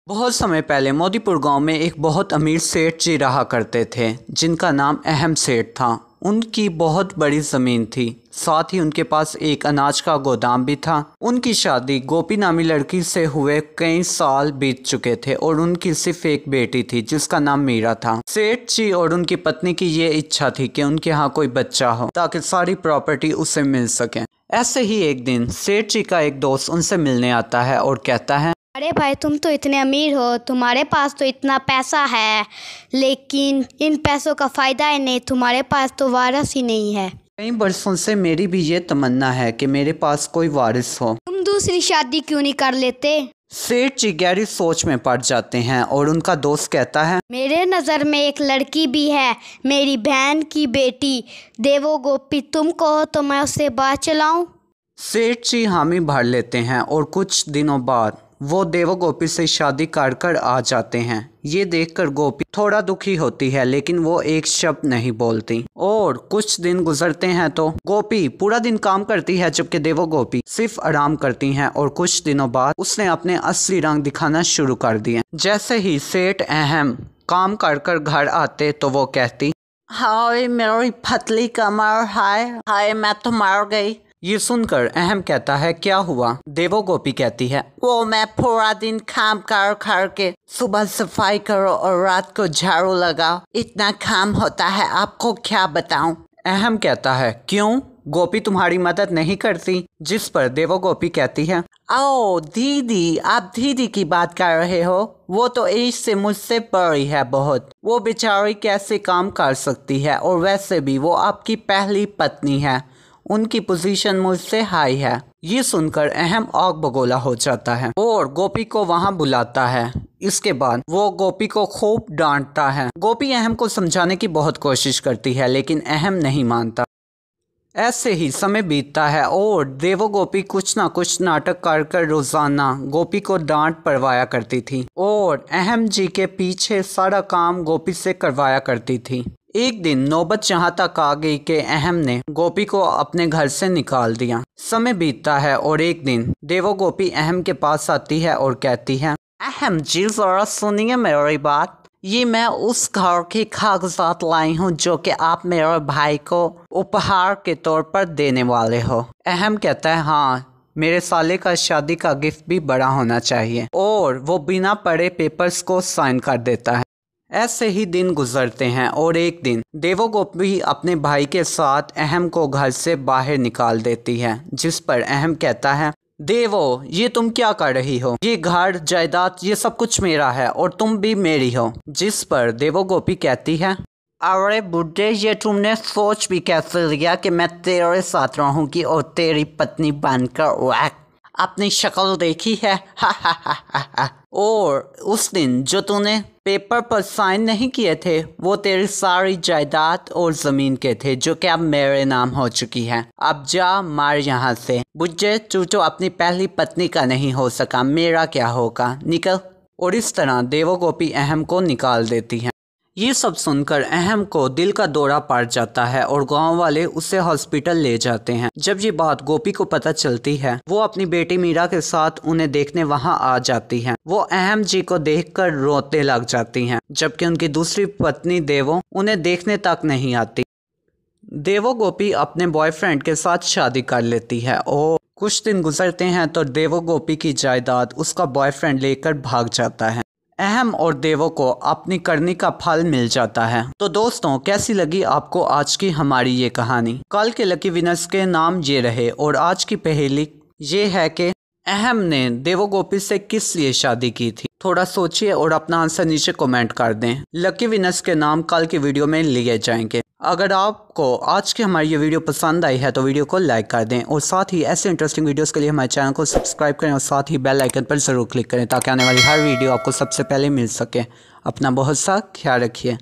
बहुत समय पहले मोदीपुर गांव में एक बहुत अमीर सेठ जी रहा करते थे जिनका नाम अहम सेठ था। उनकी बहुत बड़ी ज़मीन थी, साथ ही उनके पास एक अनाज का गोदाम भी था। उनकी शादी गोपी नामी लड़की से हुए कई साल बीत चुके थे और उनकी सिर्फ एक बेटी थी जिसका नाम मीरा था। सेठ जी और उनकी पत्नी की ये इच्छा थी कि उनके यहाँ कोई बच्चा हो ताकि सारी प्रॉपर्टी उसे मिल सके। ऐसे ही एक दिन सेठ जी का एक दोस्त उनसे मिलने आता है और कहता है, अरे भाई, तुम तो इतने अमीर हो, तुम्हारे पास तो इतना पैसा है, लेकिन इन पैसों का फ़ायदा ही नहीं, तुम्हारे पास तो वारिस ही नहीं है। कई बरसों से मेरी भी ये तमन्ना है कि मेरे पास कोई वारिस हो। तुम दूसरी शादी क्यों नहीं कर लेते? सेठ जी गहरी सोच में पड़ जाते हैं और उनका दोस्त कहता है, मेरे नज़र में एक लड़की भी है, मेरी बहन की बेटी देवो गोपी। तुम कहो तो मैं उससे बात चलाऊं? सेठ जी हामी भर लेते हैं और कुछ दिनों बाद वो देवो गोपी से शादी कर आ जाते हैं। ये देखकर गोपी थोड़ा दुखी होती है लेकिन वो एक शब्द नहीं बोलती। और कुछ दिन गुजरते हैं तो गोपी पूरा दिन काम करती है जबकि देवो गोपी सिर्फ आराम करती हैं। और कुछ दिनों बाद उसने अपने असली रंग दिखाना शुरू कर दिए। जैसे ही सेठ अहम काम कर घर आते तो वो कहती, हाय मेरी पतली कमर, हाय हाय मैं तो मर गई। ये सुनकर अहम कहता है, क्या हुआ? देवो गोपी कहती है, वो मैं पूरा दिन काम कर के सुबह सफाई करो और रात को झाड़ू लगाओ, इतना काम होता है, आपको क्या बताऊं? अहम कहता है, क्यों गोपी तुम्हारी मदद नहीं करती? जिस पर देवो गोपी कहती है, ओ दीदी, आप दीदी की बात कर रहे हो? वो तो एज से मुझसे बड़ी है बहुत, वो बेचारी कैसे काम कर सकती है? और वैसे भी वो आपकी पहली पत्नी है, उनकी पोजीशन मुझसे हाई है। ये सुनकर अहम आग बगोला हो जाता है और गोपी को वहां बुलाता है। इसके बाद वो गोपी को खूब डांटता है। गोपी अहम को समझाने की बहुत कोशिश करती है लेकिन अहम नहीं मानता। ऐसे ही समय बीतता है और देवो गोपी कुछ ना कुछ नाटक कर रोजाना गोपी को डांट पड़वाया करती थी और अहम जी के पीछे सारा काम गोपी से करवाया करती थी। एक दिन नौबत जहाँ तक आ गई कि अहम ने गोपी को अपने घर से निकाल दिया। समय बीतता है और एक दिन देवो गोपी अहम के पास आती है और कहती है, अहम जी जरा सुनिए मेरी बात, ये मैं उस घर के कागजात लाई हूँ जो कि आप मेरे भाई को उपहार के तौर पर देने वाले हो। अहम कहता है, हाँ, मेरे साले का शादी का गिफ्ट भी बड़ा होना चाहिए। और वो बिना पढ़े पेपर्स को साइन कर देता है। ऐसे ही दिन गुजरते हैं और एक दिन देवो गोपी अपने भाई के साथ अहम को घर से बाहर निकाल देती है। जिस पर अहम कहता है, देवो, ये तुम क्या कर रही हो? ये घर जायदाद ये सब कुछ मेरा है और तुम भी मेरी हो। जिस पर देवो गोपी कहती है, अरे बुड्ढे, ये तुमने सोच भी कैसे लिया कि मैं तेरे साथ रहूंगी और तेरी पत्नी बनकर? वैक, अपनी शक्ल देखी है? हा। और उस दिन जो तूने पेपर पर साइन नहीं किए थे वो तेरी सारी जायदाद और जमीन के थे जो कि अब मेरे नाम हो चुकी है। अब जा, मार यहाँ से। बुझे, तू तो अपनी पहली पत्नी का नहीं हो सका, मेरा क्या होगा, निकल। और इस तरह देवो गोपी अहम को निकाल देती है। ये सब सुनकर अहम को दिल का दौरा पड़ जाता है और गांव वाले उसे हॉस्पिटल ले जाते हैं। जब ये बात गोपी को पता चलती है वो अपनी बेटी मीरा के साथ उन्हें देखने वहां आ जाती है। वो अहम जी को देखकर रोते लग जाती हैं जबकि उनकी दूसरी पत्नी देवो उन्हें देखने तक नहीं आती। देवो गोपी अपने बॉयफ्रेंड के साथ शादी कर लेती है और कुछ दिन गुजरते हैं तो देवो गोपी की जायदाद उसका बॉयफ्रेंड लेकर भाग जाता है। अहम और देवो को अपनी करनी का फल मिल जाता है। तो दोस्तों, कैसी लगी आपको आज की हमारी ये कहानी? कल के लकी विनर्स के नाम ये रहे और आज की पहेली ये है कि अहम ने देवो गोपी से किस लिए शादी की थी? थोड़ा सोचिए और अपना आंसर नीचे कमेंट कर दें। लकी विनर्स के नाम कल की वीडियो में लिए जाएंगे। अगर आपको आज की हमारी ये वीडियो पसंद आई है तो वीडियो को लाइक कर दें और साथ ही ऐसे इंटरेस्टिंग वीडियोस के लिए हमारे चैनल को सब्सक्राइब करें और साथ ही बेल आइकन पर ज़रूर क्लिक करें ताकि आने वाली हर वीडियो आपको सबसे पहले मिल सके। अपना बहुत सा ख्याल रखिए।